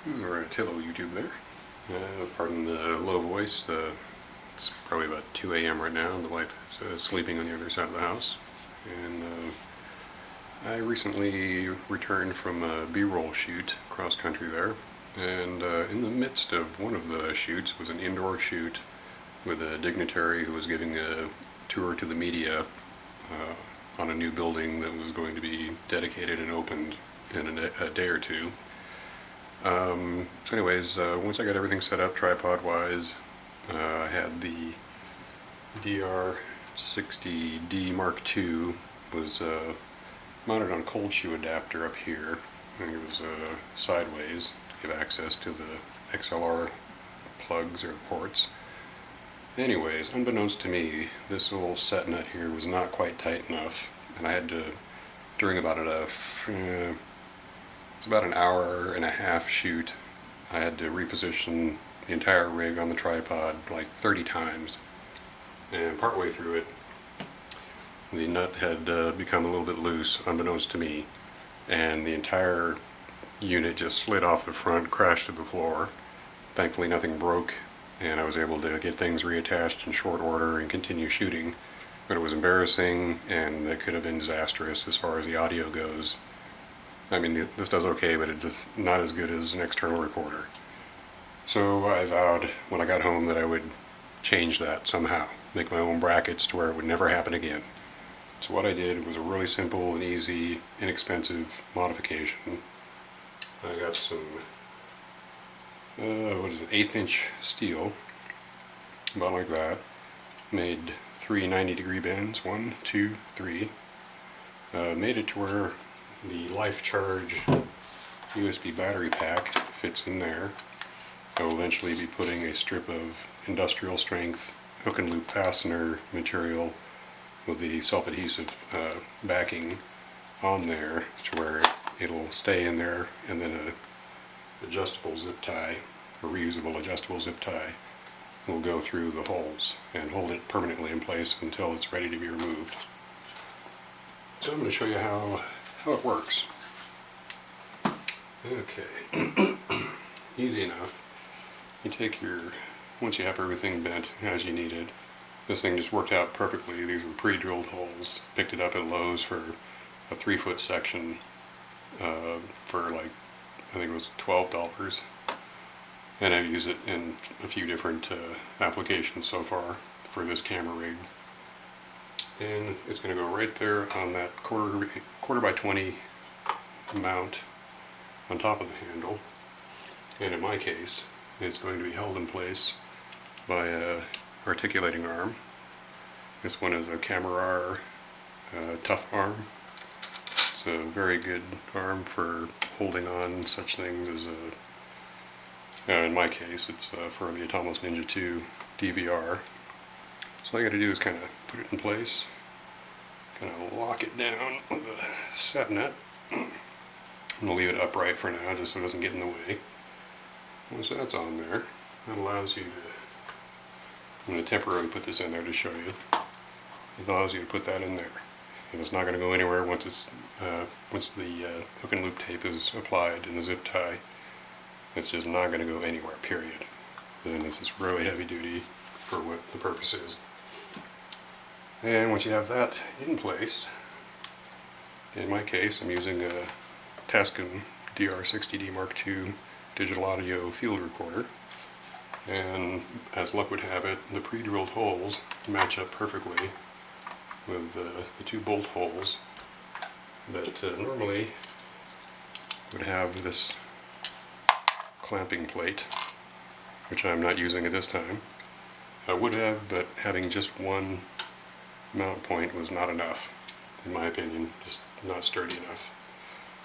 Alright, hello YouTube there. Pardon the low voice. It's probably about 2 a.m. right now, and the wife is sleeping on the other side of the house. And I recently returned from a B-roll shoot cross country there, and in the midst of one of the shoots was an indoor shoot with a dignitary who was giving a tour to the media on a new building that was going to be dedicated and opened in a day or two. So anyways, once I got everything set up tripod-wise, I had the DR60D Mark II was mounted on a cold shoe adapter up here, and it was sideways to give access to the XLR plugs or ports. Anyways, unbeknownst to me, this little set nut here was not quite tight enough, and I had to, during about it's about an hour and a half shoot, I had to reposition the entire rig on the tripod like 30 times, and partway through it the nut had become a little bit loose, unbeknownst to me, and the entire unit just slid off the front, crashed to the floor. Thankfully nothing broke, and I was able to get things reattached in short order and continue shooting, but it was embarrassing, and it could have been disastrous as far as the audio goes. I mean, this does okay, but it's just not as good as an external recorder. So I vowed when I got home that I would change that somehow, make my own brackets to where it would never happen again. So what I did was a really simple and easy, inexpensive modification. I got some, 1/8" steel, about like that. Made 3 90-degree bends, 1, 2, 3. Made it to where the Lifecharge USB battery pack fits in there. I will eventually be putting a strip of industrial strength hook and loop fastener material with the self-adhesive backing on there to where it'll stay in there, and then a adjustable zip tie, a reusable adjustable zip tie, will go through the holes and hold it permanently in place until it's ready to be removed. So I'm going to show you how it works. Okay, easy enough. You take once you have everything bent as you needed, this thing just worked out perfectly. These were pre-drilled holes. Picked it up at Lowe's for a 3-foot section for like, I think it was $12. And I've used it in a few different applications so far for this camera rig. And it's going to go right there on that quarter by 20 mount on top of the handle, and in my case it's going to be held in place by a articulating arm. This one is a Camera tough arm. It's a very good arm for holding on such things as in my case it's for the Atomos Ninja 2 DVR. So all I got to do is kind of put it in place, kind of lock it down with a set nut. I'm going to leave it upright for now just so it doesn't get in the way. Once that's on there, that allows you to, I'm going to temporarily put this in there to show you, it allows you to put that in there. And it's not going to go anywhere once the hook and loop tape is applied in the zip tie. It's just not going to go anywhere, period. And this is really heavy duty for what the purpose is. And once you have that in place, in my case I'm using a Tascam DR60D Mark II digital audio field recorder, and as luck would have it, the pre-drilled holes match up perfectly with the 2 bolt holes that normally would have this clamping plate, which I'm not using at this time. I would have, but having just one mount point was not enough, in my opinion, just not sturdy enough.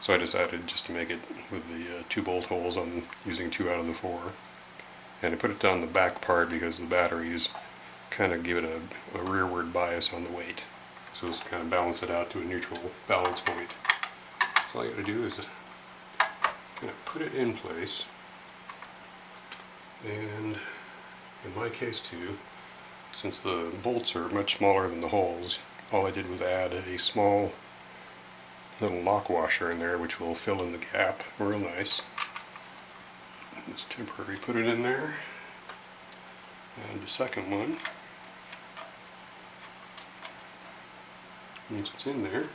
So I decided just to make it with the 2 bolt holes. I'm using 2 out of the 4. And I put it down the back part because the batteries kind of give it a rearward bias on the weight. So it's kind of balance it out to a neutral balance point. So all you got to do is just kind of put it in place. And in my case too, since the bolts are much smaller than the holes, all I did was add a small little lock washer in there which will fill in the gap real nice. Just temporarily put it in there. And the second one, once it's in there,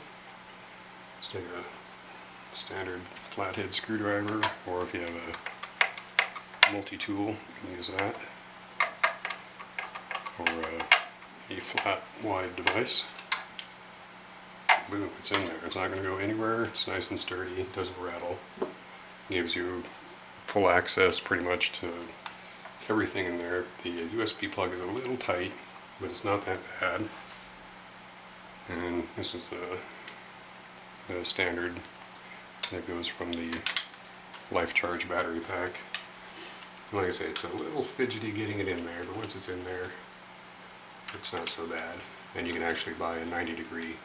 let's take a standard flathead screwdriver, or if you have a multi-tool, you can use that, or a flat wide device. Boom, it's in there. It's not going to go anywhere. It's nice and sturdy. It doesn't rattle. Gives you full access pretty much to everything in there. The USB plug is a little tight, but it's not that bad. And this is the standard that goes from the Lifecharge battery pack. And like I say, it's a little fidgety getting it in there, but once it's in there, it's not so bad. And you can actually buy a 90-degree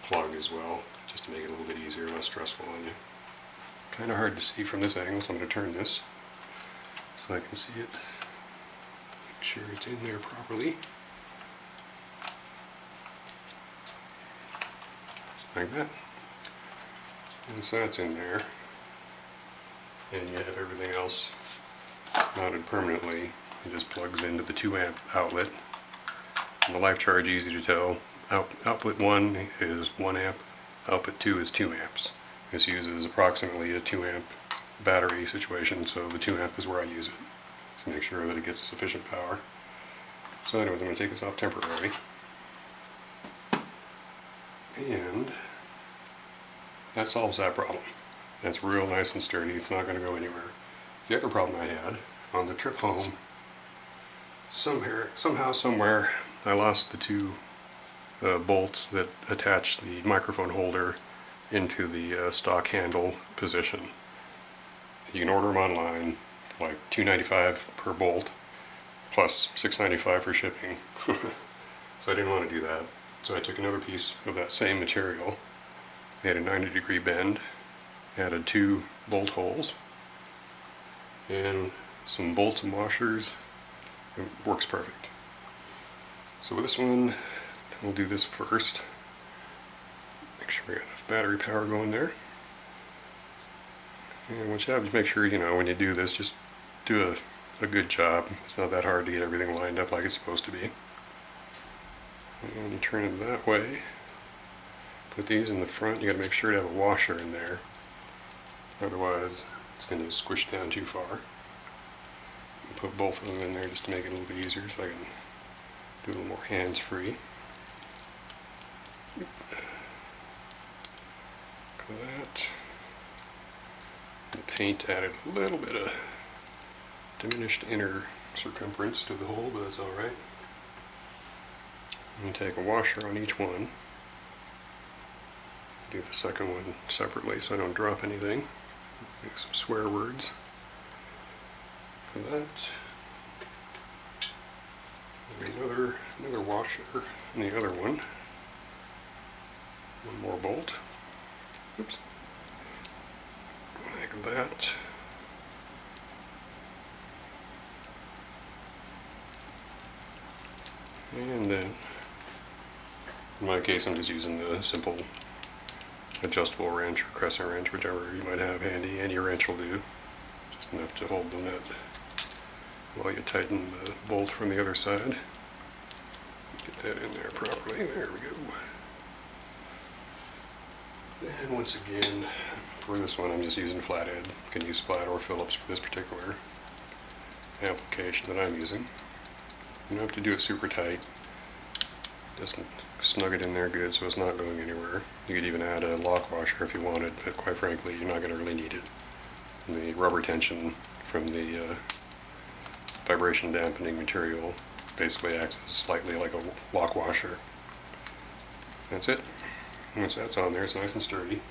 plug as well, just to make it a little bit easier, less stressful on you. Kind of hard to see from this angle, so I'm going to turn this so I can see it. Make sure it's in there properly. Like that. And so that's in there. And you have everything else mounted permanently. It just plugs into the 2 amp outlet. And the Lifecharge, easy to tell. Output 1 is 1 amp, output 2 is 2 amps. This uses approximately a 2 amp battery situation, so the 2 amp is where I use it, to make sure that it gets sufficient power. So anyways, I'm going to take this off temporarily. And that solves that problem. That's real nice and sturdy, it's not going to go anywhere. The other problem I had, on the trip home, somehow, somewhere, I lost the 2 bolts that attach the microphone holder into the stock handle position. You can order them online for like $2.95 per bolt plus $6.95 for shipping. So I didn't want to do that. So I took another piece of that same material, made a 90-degree bend, added 2 bolt holes and some bolts and washers. It works perfect. So with this one, we'll do this first. Make sure we got enough battery power going there. And once you have to make sure, when you do this, just do a good job. It's not that hard to get everything lined up like it's supposed to be. And you turn it that way. Put these in the front. You got to make sure to have a washer in there. Otherwise, it's going to squish down too far. Put both of them in there just to make it a little bit easier so I can do a little more hands-free. That. The paint added a little bit of diminished inner circumference to the hole, but that's alright. I'm going to take a washer on each one. Do the second one separately so I don't drop anything. Make some swear words for that. Another washer in the other one. One more bolt. Oops. Like that. And then, in my case, I'm just using the simple adjustable wrench or crescent wrench, whichever you might have handy. Any wrench will do. Just enough to hold the nut while you tighten the bolt from the other side. Get that in there properly. There we go. And once again, for this one I'm just using flathead. You can use flat or Phillips for this particular application that I'm using. You don't have to do it super tight. Just snug it in there good so it's not going anywhere. You could even add a lock washer if you wanted, but quite frankly you're not going to really need it. And the rubber tension from the vibration dampening material basically acts as slightly like a lock washer. That's it. Once that's on there, it's nice and sturdy.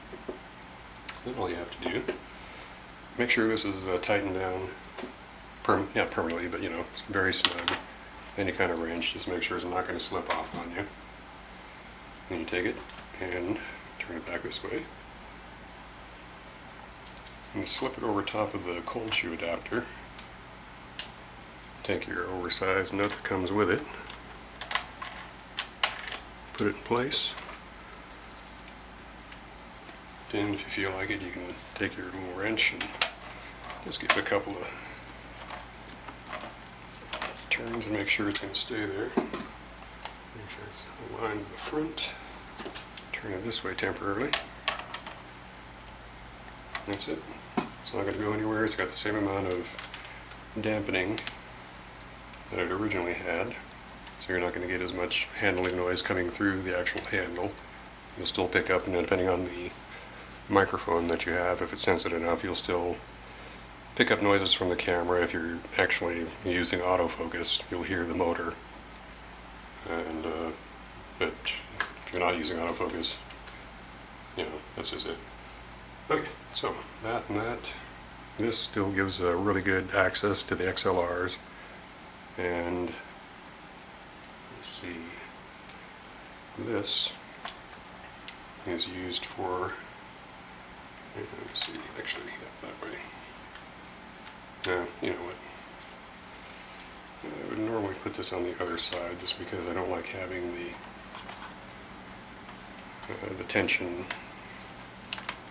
Then all you have to do, make sure this is tightened down, not permanently, but it's very snug. Any kind of wrench, just make sure it's not going to slip off on you. Then you take it and turn it back this way. And slip it over top of the cold shoe adapter. Take your oversized nut that comes with it. Put it in place. And if you feel like it, you can take your little wrench and Just give it a couple of turns and make sure it's going to stay there. Make sure it's aligned to the front. Turn it this way temporarily. That's it. It's not going to go anywhere. It's got the same amount of dampening that it originally had. So you're not going to get as much handling noise coming through the actual handle. You'll still pick up, and depending on the microphone that you have, if it's sensitive enough, you'll still pick up noises from the camera. If you're actually using autofocus, you'll hear the motor. And but if you're not using autofocus, that's just it. Okay, so that and that. This still gives really good access to the XLRs. And let's see, this is used for, let's see, actually, yeah, that way. You know what? I would normally put this on the other side just because I don't like having the tension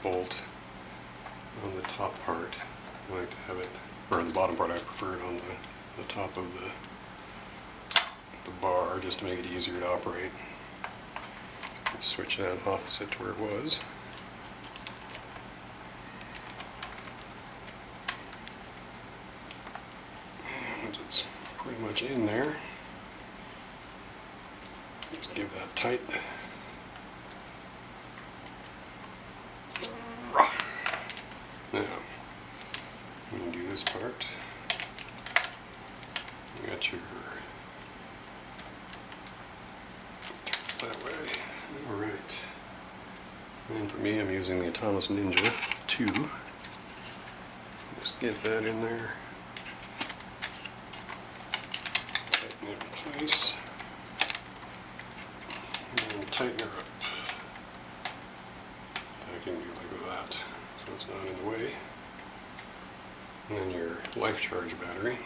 bolt on the top part. I like to have it, or on the bottom part. I prefer it on the top of the bar just to make it easier to operate. Let's switch that opposite to where it was. And it's pretty much in there. Just give that tight. Now, I'm going to do this part. You got your, turn it that way. Alright. And for me, I'm using the Atomus Ninja 2. Just get that in there. Tighten it in place. And tighten her up. I can do like that, so it's not in the way. And then your Lifecharge battery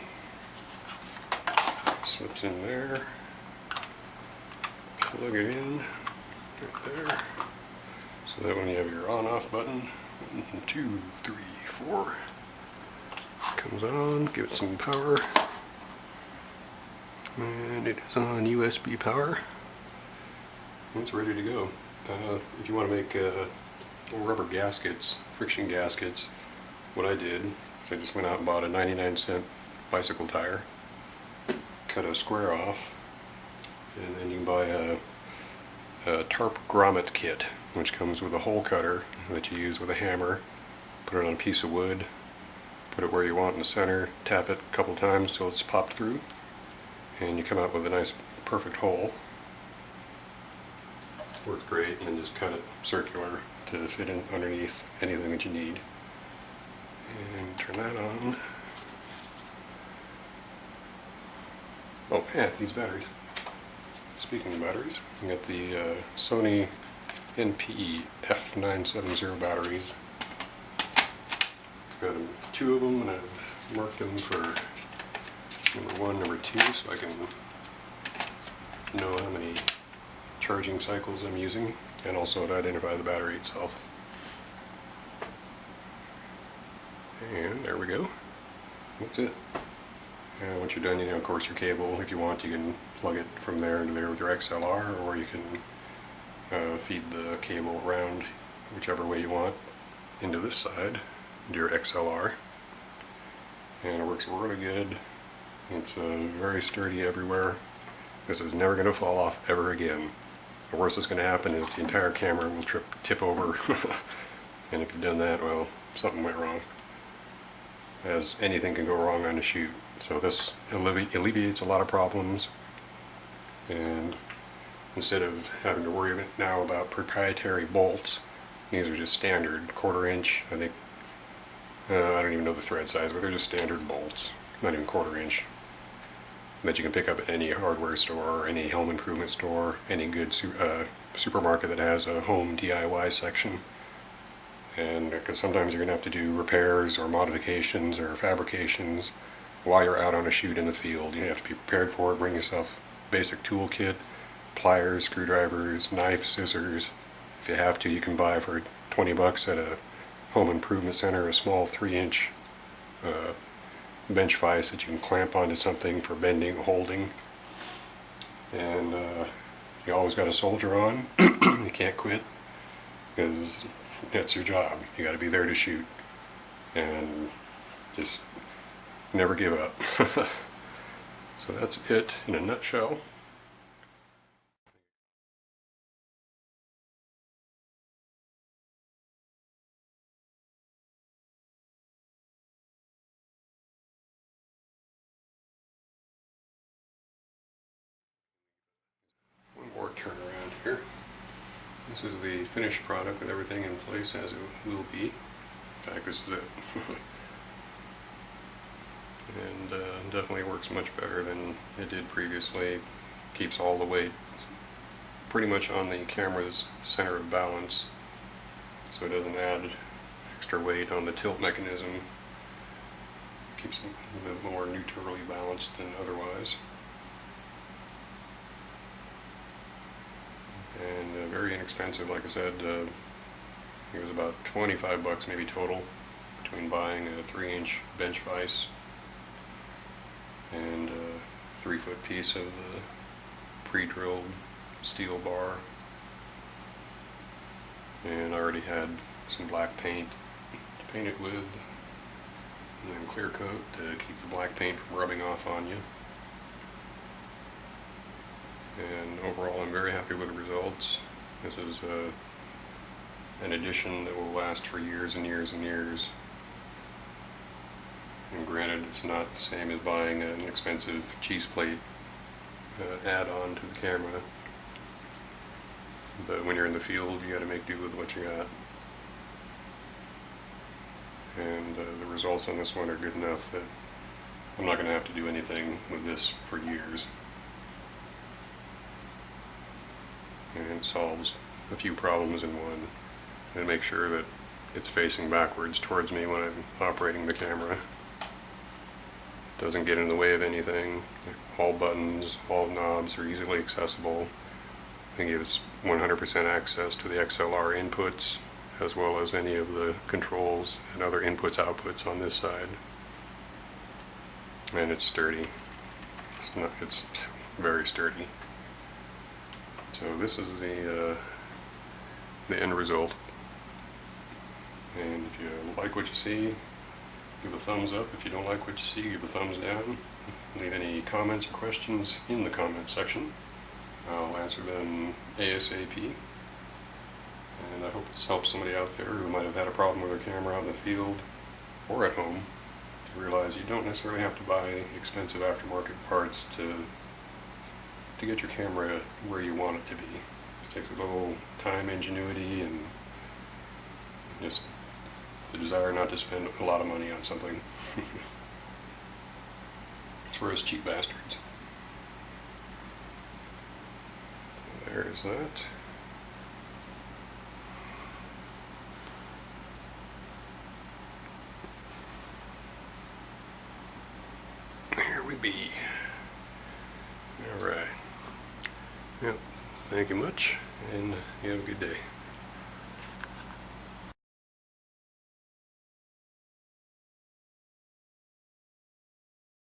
slips in there. Plug it in right there, so that when you have your on-off button, 1, 2, 3, 4, comes on. Give it some power, and it is on USB power. It's ready to go. If you want to make little rubber gaskets, friction gaskets, what I did is I just went out and bought a 99-cent bicycle tire, cut a square off, and then you can buy a tarp grommet kit, which comes with a hole cutter that you use with a hammer. Put it on a piece of wood, put it where you want in the center, tap it a couple times till it's popped through, and you come out with a nice perfect hole. Works great, and then just cut it circular to fit in underneath anything that you need. And turn that on. Oh, yeah, these batteries. Speaking of batteries, we got the Sony NPE F970 batteries. I've got 2 of them, and I've marked them for number 1, number 2, so I can know how many charging cycles I'm using, and also to identify the battery itself. And there we go. That's it. And once you're done, of course, your cable, if you want, you can plug it from there into there with your XLR, or you can feed the cable around whichever way you want into this side, into your XLR. And it works really good. It's very sturdy everywhere. This is never going to fall off ever again. The worst that's going to happen is the entire camera will tip over. And if you've done that, well, something went wrong. As anything can go wrong on a shoot. So this alleviates a lot of problems. And instead of having to worry now about proprietary bolts, these are just standard 1/4 inch. I think, I don't even know the thread size, but they're just standard bolts, not even 1/4 inch, that you can pick up at any hardware store, or any home improvement store, any good supermarket that has a home DIY section. And because sometimes you're going to have to do repairs or modifications or fabrications while you're out on a shoot in the field. You have to be prepared for it. Bring yourself basic toolkit, pliers, screwdrivers, knife, scissors. If you have to, you can buy for $20 at a home improvement center a small 3-inch bench vise that you can clamp onto something for bending or holding. And you always got a soldier on. You can't quit, because that's your job. You got to be there to shoot, and just never give up. So that's it in a nutshell. One more turn around here. This is the finished product with everything in place as it will be. In fact, this is it. And definitely works much better than it did previously. Keeps all the weight pretty much on the camera's center of balance, so it doesn't add extra weight on the tilt mechanism. Keeps it a bit more neutrally balanced than otherwise. And very inexpensive, like I said. It was about 25 bucks maybe total between buying a 3-inch bench vise and a 3-foot piece of the pre-drilled steel bar. And I already had some black paint to paint it with, and then clear coat to keep the black paint from rubbing off on you. And overall, I'm very happy with the results. This is an addition that will last for years and years and years. And granted, it's not the same as buying an expensive cheese plate add-on to the camera. But when you're in the field, you got to make do with what you got. And the results on this one are good enough that I'm not going to have to do anything with this for years. And it solves a few problems in one, and make sure that it's facing backwards towards me when I'm operating the camera. Doesn't get in the way of anything. All buttons, all knobs are easily accessible. It gives 100% access to the XLR inputs, as well as any of the controls and other inputs outputs on this side. And it's sturdy. It's very sturdy. So this is the end result. And if you like what you see, give a thumbs up. If you don't like what you see, give a thumbs down. Leave any comments or questions in the comment section. I'll answer them ASAP. And I hope this helps somebody out there who might have had a problem with their camera out in the field or at home to realize you don't necessarily have to buy expensive aftermarket parts to get your camera where you want it to be. It takes a little time, ingenuity, and just the desire not to spend a lot of money on something. It's for us cheap bastards. So there's that. Here we be. All right. Yep. Thank you much, and you have a good day.